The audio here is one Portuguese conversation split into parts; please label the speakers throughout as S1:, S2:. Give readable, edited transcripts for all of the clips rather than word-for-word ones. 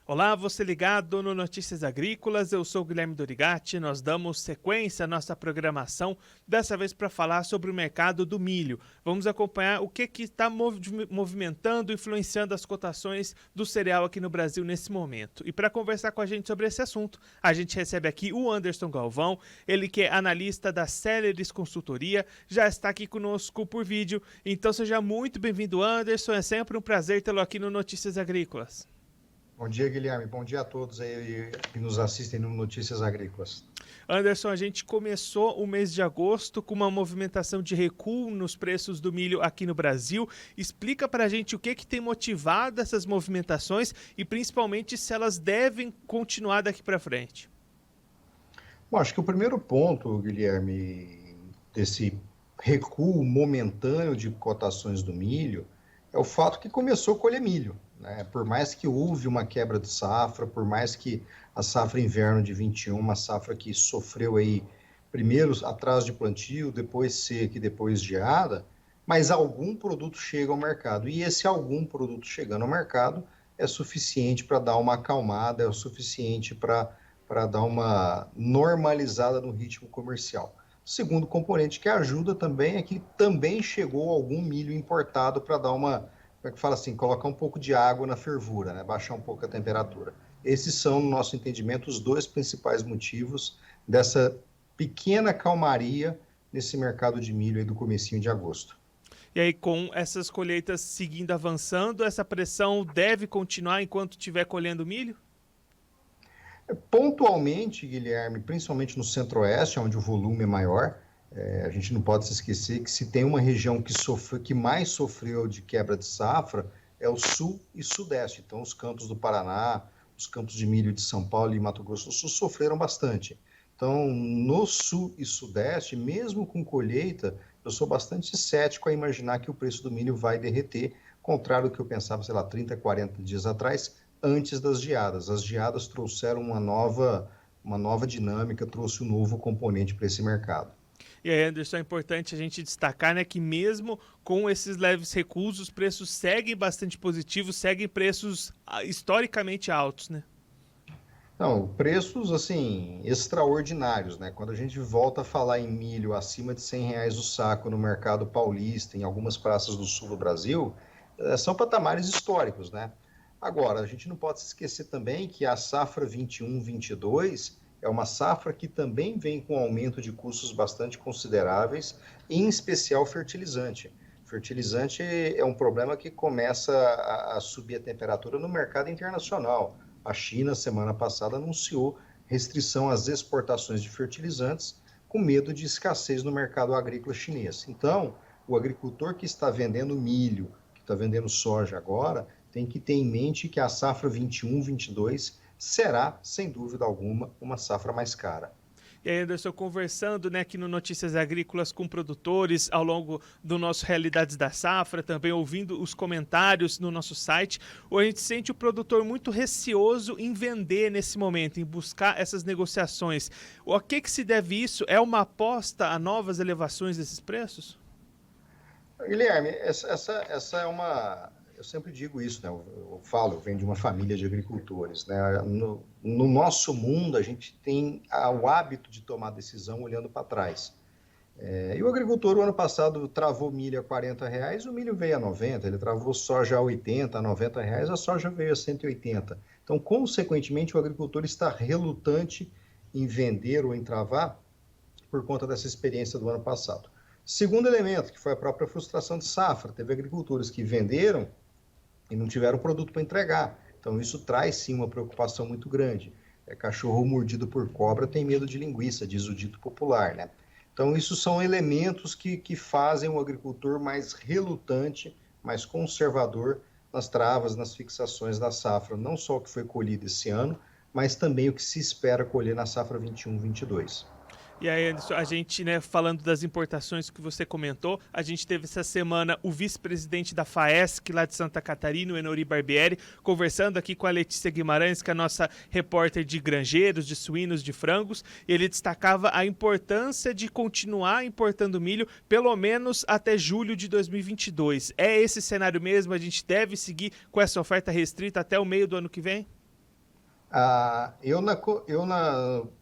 S1: Olá, você ligado no Notícias Agrícolas, eu sou o Guilherme Dorigatti, nós damos sequência à nossa programação, dessa vez para falar sobre o mercado do milho. Vamos acompanhar o que está movimentando, influenciando as cotações do cereal aqui no Brasil nesse momento. E para conversar com a gente sobre esse assunto, a gente recebe aqui o Anderson Galvão, ele que é analista da Celeris Consultoria, já está aqui conosco por vídeo, então seja muito bem-vindo, Anderson, é sempre um prazer tê-lo aqui no Notícias Agrícolas.
S2: Bom dia, Guilherme. Bom dia a todos aí que nos assistem no Notícias Agrícolas.
S1: Anderson, a gente começou o mês de agosto com uma movimentação de recuo nos preços do milho aqui no Brasil. Explica para a gente o que tem motivado essas movimentações e principalmente se elas devem continuar daqui para frente.
S2: Bom, acho que o primeiro ponto, Guilherme, desse recuo momentâneo de cotações do milho é o fato que começou a colher milho. Por mais que houve uma quebra de safra, por mais que a safra inverno de 21, uma safra que sofreu aí primeiro atraso de plantio, depois seca e depois geada, mas algum produto chega ao mercado. E esse algum produto chegando ao mercado é suficiente para dar uma acalmada, é o suficiente para dar uma normalizada no ritmo comercial. O segundo componente que ajuda também é que também chegou algum milho importado para dar uma, como é que fala assim, colocar um pouco de água na fervura, né? Baixar um pouco a temperatura. Esses são, no nosso entendimento, os dois principais motivos dessa pequena calmaria nesse mercado de milho aí do comecinho de agosto.
S1: E aí, com essas colheitas seguindo avançando, essa pressão deve continuar enquanto estiver colhendo milho?
S2: Pontualmente, Guilherme, principalmente no centro-oeste, onde o volume é maior, a gente não pode se esquecer que se tem uma região que mais sofreu de quebra de safra, é o sul e sudeste. Então, os campos do Paraná, os campos de milho de São Paulo e Mato Grosso do Sul sofreram bastante. Então, no sul e sudeste, mesmo com colheita, eu sou bastante cético a imaginar que o preço do milho vai derreter, contrário do que eu pensava, sei lá, 30, 40 dias atrás, antes das geadas. As geadas trouxeram uma nova dinâmica, trouxe um novo componente para esse mercado.
S1: E aí, Anderson, é importante a gente destacar, né, que mesmo com esses leves recuos, os preços seguem bastante positivos, seguem preços historicamente altos, né?
S2: Não, preços, assim, extraordinários, né? Quando a gente volta a falar em milho acima de R$ 100 o saco no mercado paulista, em algumas praças do sul do Brasil, são patamares históricos, né? Agora, a gente não pode se esquecer também que a safra 21-22 é uma safra que também vem com aumento de custos bastante consideráveis, em especial fertilizante. Fertilizante é um problema que começa a subir a temperatura no mercado internacional. A China, semana passada, anunciou restrição às exportações de fertilizantes com medo de escassez no mercado agrícola chinês. Então, o agricultor que está vendendo milho, que está vendendo soja agora, tem que ter em mente que a safra 21-22 será, sem dúvida alguma, uma safra mais cara.
S1: E aí, Anderson, conversando, né, aqui no Notícias Agrícolas com produtores ao longo do nosso Realidades da Safra, também ouvindo os comentários no nosso site, a gente sente o produtor muito receoso em vender nesse momento, em buscar essas negociações. O que se deve isso? É uma aposta a novas elevações desses preços?
S2: Guilherme, essa é uma... Eu sempre digo isso, né? Eu venho de uma família de agricultores, né? No nosso mundo, a gente tem o hábito de tomar decisão olhando para trás. E o agricultor, o ano passado, travou milho a R$ 40, o milho veio a 90, ele travou soja a 80, a R$ 90, a soja veio a 180. Então, consequentemente, o agricultor está relutante em vender ou em travar por conta dessa experiência do ano passado. Segundo elemento, que foi a própria frustração de safra, teve agricultores que venderam e não tiveram produto para entregar. Então, isso traz sim uma preocupação muito grande. Cachorro mordido por cobra tem medo de linguiça, diz o dito popular, né? Então, isso são elementos que fazem o agricultor mais relutante, mais conservador nas travas, nas fixações da safra, não só o que foi colhido esse ano, mas também o que se espera colher na safra 21-22.
S1: E aí, Anderson, a gente, né, falando das importações que você comentou, a gente teve essa semana o vice-presidente da FAESC lá de Santa Catarina, o Enori Barbieri, conversando aqui com a Letícia Guimarães, que é a nossa repórter de granjeiros, de suínos, de frangos, e ele destacava a importância de continuar importando milho, pelo menos até julho de 2022. É esse cenário mesmo? A gente deve seguir com essa oferta restrita até o meio do ano que vem?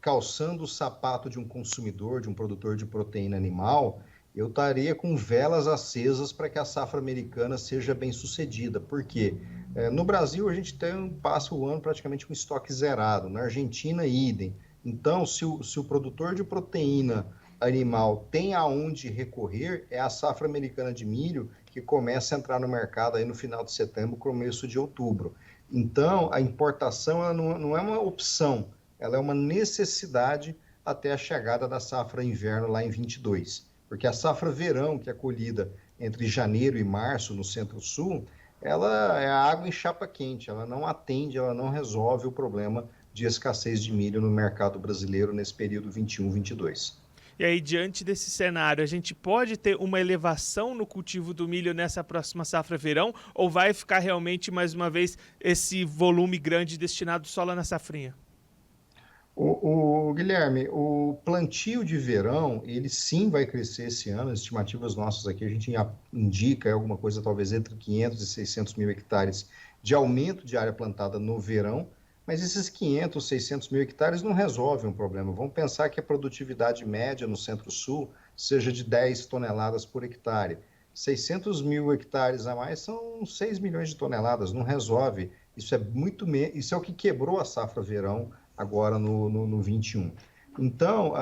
S2: Calçando o sapato de um consumidor, de um produtor de proteína animal, eu estaria com velas acesas para que a safra americana seja bem sucedida. Por quê? No Brasil, a gente passa o ano praticamente com estoque zerado. Na Argentina, idem. Então, se o produtor de proteína animal tem aonde recorrer, é a safra americana de milho que começa a entrar no mercado aí no final de setembro, começo de outubro. Então, a importação ela não é uma opção, ela é uma necessidade até a chegada da safra inverno lá em 22. Porque a safra verão, que é colhida entre janeiro e março no Centro-Sul, ela é a água em chapa quente, ela não atende, ela não resolve o problema de escassez de milho no mercado brasileiro nesse período 21-22.
S1: E aí, diante desse cenário, a gente pode ter uma elevação no cultivo do milho nessa próxima safra verão? Ou vai ficar realmente, mais uma vez, esse volume grande destinado só lá na safrinha?
S2: Guilherme, o plantio de verão, ele sim vai crescer esse ano. As estimativas nossas aqui, a gente indica alguma coisa talvez entre 500 e 600 mil hectares de aumento de área plantada no verão, mas esses 500, 600 mil hectares não resolvem o problema. Vamos pensar que a produtividade média no Centro-Sul seja de 10 toneladas por hectare. 600 mil hectares a mais são 6 milhões de toneladas, não resolve. Isso é o que quebrou a safra verão agora no 21. Então,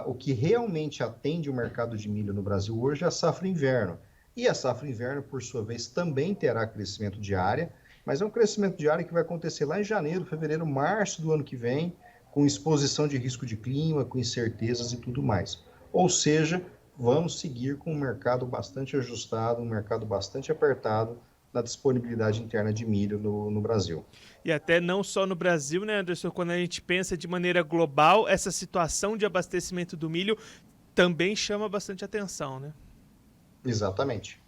S2: o que realmente atende o mercado de milho no Brasil hoje é a safra inverno. E a safra inverno, por sua vez, também terá crescimento de área, mas é um crescimento de área que vai acontecer lá em janeiro, fevereiro, março do ano que vem, com exposição de risco de clima, com incertezas e tudo mais. Ou seja, vamos seguir com um mercado bastante ajustado, um mercado bastante apertado na disponibilidade interna de milho no Brasil.
S1: E até não só no Brasil, né, Anderson? Quando a gente pensa de maneira global, essa situação de abastecimento do milho também chama bastante atenção, né?
S2: Exatamente.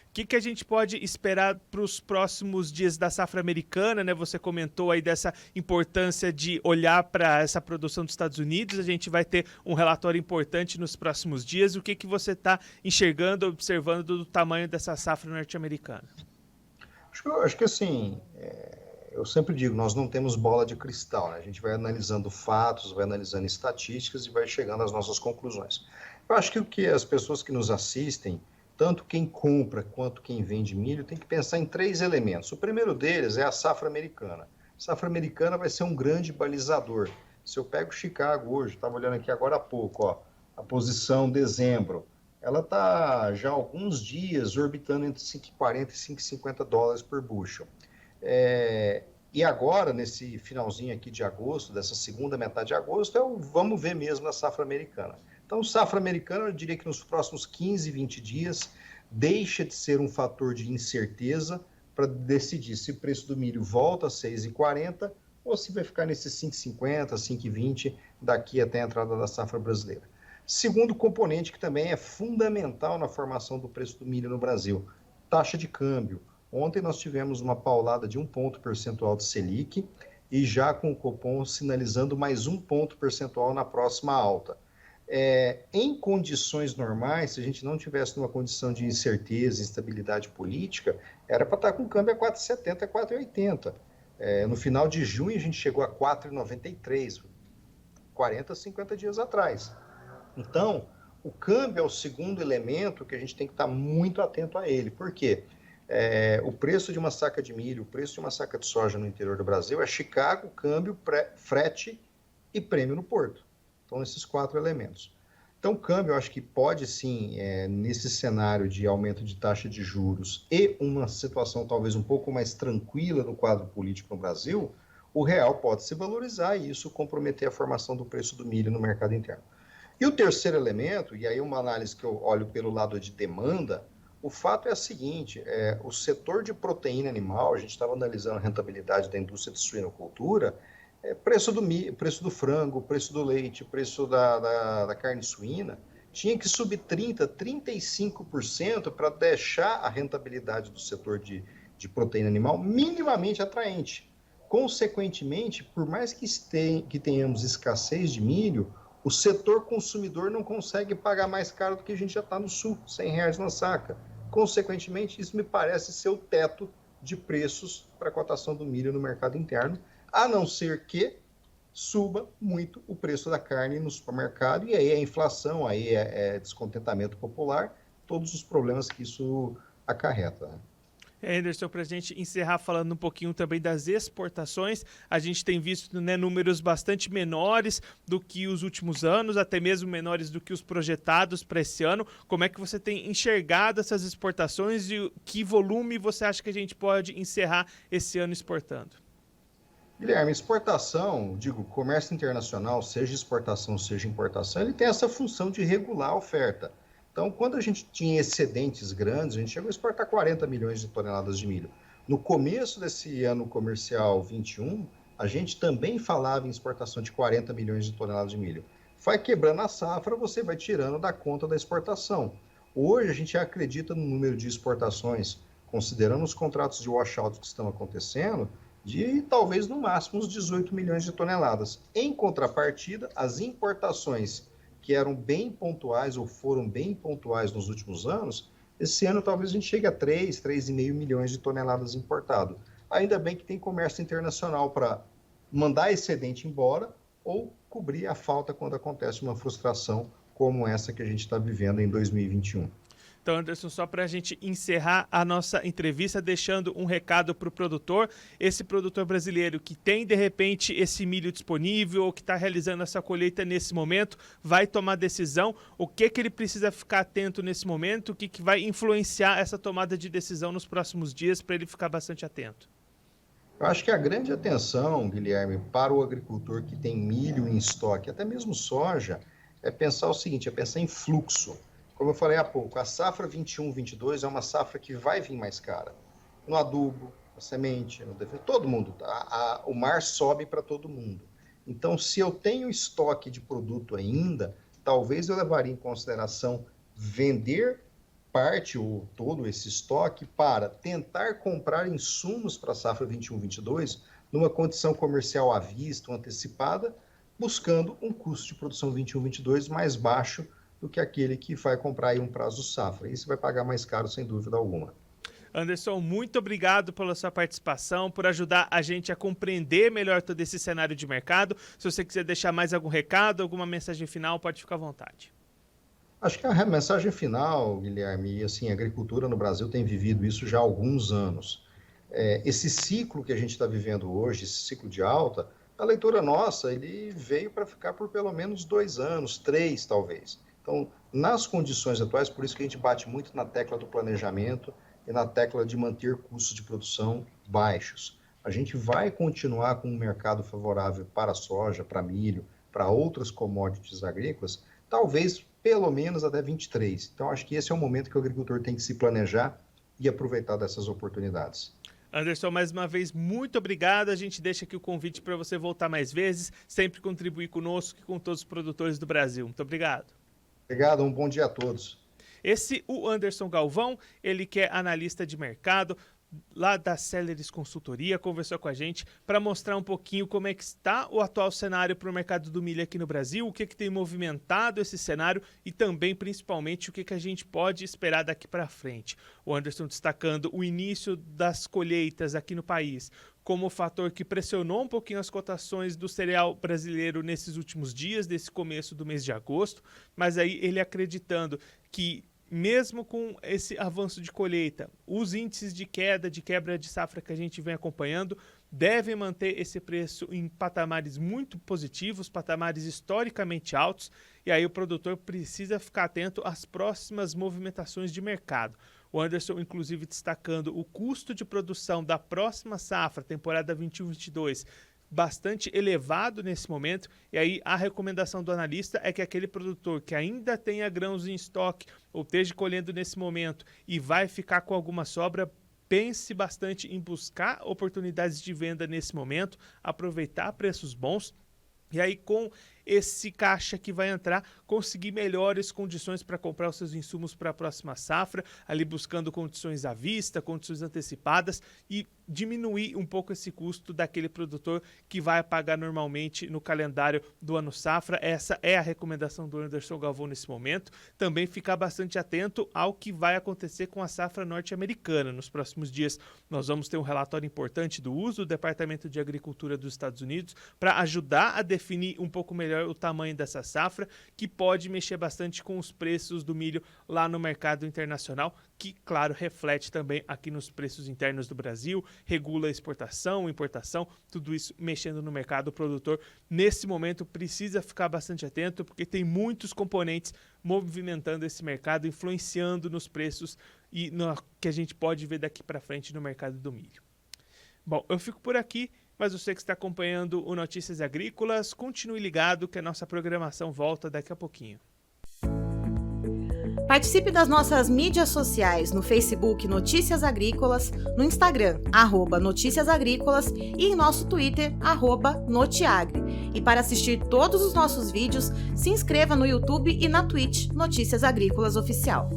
S1: O que a gente pode esperar para os próximos dias da safra americana, né? Você comentou aí dessa importância de olhar para essa produção dos Estados Unidos. A gente vai ter um relatório importante nos próximos dias. O que você está enxergando, observando do tamanho dessa safra norte-americana?
S2: Acho que assim, eu sempre digo, nós não temos bola de cristal, né? A gente vai analisando fatos, vai analisando estatísticas e vai chegando às nossas conclusões. Eu acho que o que as pessoas que nos assistem, tanto quem compra quanto quem vende milho, tem que pensar em 3 elementos. O primeiro deles é a safra americana. A safra americana vai ser um grande balizador. Se eu pego Chicago hoje, estava olhando aqui agora há pouco, ó, a posição dezembro, ela está já há alguns dias orbitando entre 5,40 e 5,50 dólares por bushel. E agora, nesse finalzinho aqui de agosto, dessa segunda metade de agosto, vamos ver mesmo a safra americana. Então, safra americana, eu diria que nos próximos 15, 20 dias, deixa de ser um fator de incerteza para decidir se o preço do milho volta a 6,40 ou se vai ficar nesses 5,50, 5,20 daqui até a entrada da safra brasileira. Segundo componente que também é fundamental na formação do preço do milho no Brasil, taxa de câmbio. Ontem nós tivemos uma paulada de 1 ponto percentual de Selic e já com o Copom sinalizando mais 1 ponto percentual na próxima alta. Em condições normais, se a gente não tivesse numa condição de incerteza, instabilidade política, era para estar com o câmbio a 4,70, 4,80. No final de junho a gente chegou a 4,93, 40, 50 dias atrás. Então, o câmbio é o segundo elemento que a gente tem que estar muito atento a ele. Por quê? O preço de uma saca de milho, o preço de uma saca de soja no interior do Brasil é Chicago, câmbio, frete e prêmio no porto. Então, esses 4 elementos. Então, o câmbio, eu acho que pode sim, nesse cenário de aumento de taxa de juros e uma situação talvez um pouco mais tranquila no quadro político no Brasil, o real pode se valorizar e isso comprometer a formação do preço do milho no mercado interno. E o terceiro elemento, e aí uma análise que eu olho pelo lado de demanda, o fato é o seguinte, o setor de proteína animal, a gente estava analisando a rentabilidade da indústria de suinocultura, preço do frango, preço do leite, preço da carne suína, tinha que subir 30%, 35% para deixar a rentabilidade do setor de proteína animal minimamente atraente. Consequentemente, por mais que tenhamos escassez de milho, o setor consumidor não consegue pagar mais caro do que a gente já está no sul, R$100 na saca. Consequentemente, isso me parece ser o teto de preços para a cotação do milho no mercado interno, a não ser que suba muito o preço da carne no supermercado, e aí é inflação, aí é descontentamento popular, todos os problemas que isso acarreta, né?
S1: Anderson, para a gente encerrar falando um pouquinho também das exportações, a gente tem visto, né, números bastante menores do que os últimos anos, até mesmo menores do que os projetados para esse ano. Como é que você tem enxergado essas exportações e que volume você acha que a gente pode encerrar esse ano exportando?
S2: Guilherme, exportação, digo, comércio internacional, seja exportação, seja importação, ele tem essa função de regular a oferta. Então, quando a gente tinha excedentes grandes, a gente chegou a exportar 40 milhões de toneladas de milho. No começo desse ano comercial 21, a gente também falava em exportação de 40 milhões de toneladas de milho. Vai quebrando a safra, você vai tirando da conta da exportação. Hoje, a gente acredita no número de exportações, considerando os contratos de washout que estão acontecendo, de talvez no máximo uns 18 milhões de toneladas. Em contrapartida, as importações que eram bem pontuais ou foram bem pontuais nos últimos anos, esse ano talvez a gente chegue a 3,5 milhões de toneladas importado. Ainda bem que tem comércio internacional para mandar excedente embora ou cobrir a falta quando acontece uma frustração como essa que a gente está vivendo em 2021.
S1: Então, Anderson, só para a gente encerrar a nossa entrevista, deixando um recado para o produtor, esse produtor brasileiro que tem, de repente, esse milho disponível ou que está realizando essa colheita nesse momento, vai tomar decisão, o que ele precisa ficar atento nesse momento, o que vai influenciar essa tomada de decisão nos próximos dias para ele ficar bastante atento?
S2: Eu acho que a grande atenção, Guilherme, para o agricultor que tem milho em estoque, até mesmo soja, é pensar o seguinte, é pensar em fluxo. Como eu falei há pouco, a safra 21-22 é uma safra que vai vir mais cara. No adubo, na semente, no defeso, todo mundo, o mar sobe para todo mundo. Então, se eu tenho estoque de produto ainda, talvez eu levaria em consideração vender parte ou todo esse estoque para tentar comprar insumos para a safra 21-22 numa condição comercial à vista, ou antecipada, buscando um custo de produção 21-22 mais baixo do que aquele que vai comprar aí um prazo safra. Isso vai pagar mais caro, sem dúvida alguma.
S1: Anderson, muito obrigado pela sua participação, por ajudar a gente a compreender melhor todo esse cenário de mercado. Se você quiser deixar mais algum recado, alguma mensagem final, pode ficar à vontade.
S2: Acho que a mensagem final, Guilherme, e assim, a agricultura no Brasil tem vivido isso já há alguns anos. Esse ciclo que a gente está vivendo hoje, esse ciclo de alta, a leitura nossa, ele veio para ficar por pelo menos 2 anos, 3 talvez. Então, nas condições atuais, por isso que a gente bate muito na tecla do planejamento e na tecla de manter custos de produção baixos. A gente vai continuar com um mercado favorável para a soja, para milho, para outras commodities agrícolas, talvez pelo menos até 23. Então, acho que esse é o momento que o agricultor tem que se planejar e aproveitar dessas oportunidades.
S1: Anderson, mais uma vez, muito obrigado. A gente deixa aqui o convite para você voltar mais vezes, sempre contribuir conosco e com todos os produtores do Brasil. Muito obrigado.
S2: Obrigado, um bom dia a todos.
S1: O Anderson Galvão, ele que é analista de mercado lá da Celeris Consultoria, conversou com a gente para mostrar um pouquinho como é que está o atual cenário para o mercado do milho aqui no Brasil, o que tem movimentado esse cenário e também, principalmente, o que a gente pode esperar daqui para frente. O Anderson destacando o início das colheitas aqui no país como fator que pressionou um pouquinho as cotações do cereal brasileiro nesses últimos dias, desse começo do mês de agosto, mas aí ele acreditando que mesmo com esse avanço de colheita, os índices de quebra de safra que a gente vem acompanhando, devem manter esse preço em patamares muito positivos, patamares historicamente altos, e aí o produtor precisa ficar atento às próximas movimentações de mercado. O Anderson, inclusive, destacando o custo de produção da próxima safra, temporada 21-22, bastante elevado nesse momento, e aí a recomendação do analista é que aquele produtor que ainda tenha grãos em estoque ou esteja colhendo nesse momento e vai ficar com alguma sobra, pense bastante em buscar oportunidades de venda nesse momento, aproveitar preços bons, e aí com esse caixa que vai entrar, conseguir melhores condições para comprar os seus insumos para a próxima safra, ali buscando condições à vista, condições antecipadas e diminuir um pouco esse custo daquele produtor que vai pagar normalmente no calendário do ano safra. Essa é a recomendação do Anderson Galvão nesse momento. Também ficar bastante atento ao que vai acontecer com a safra norte-americana. Nos próximos dias nós vamos ter um relatório importante do uso do Departamento de Agricultura dos Estados Unidos para ajudar a definir um pouco melhor o tamanho dessa safra, que pode mexer bastante com os preços do milho lá no mercado internacional, que, claro, reflete também aqui nos preços internos do Brasil, regula a exportação, importação, tudo isso mexendo no mercado. O produtor, nesse momento, precisa ficar bastante atento, porque tem muitos componentes movimentando esse mercado, influenciando nos preços e no que a gente pode ver daqui para frente no mercado do milho. Bom, eu fico por aqui, mas você que está acompanhando o Notícias Agrícolas, continue ligado que a nossa programação volta daqui a pouquinho.
S3: Participe das nossas mídias sociais no Facebook Notícias Agrícolas, no Instagram, @Notícias Agrícolas e em nosso Twitter, @Notiagre. E para assistir todos os nossos vídeos, se inscreva no YouTube e na Twitch Notícias Agrícolas Oficial.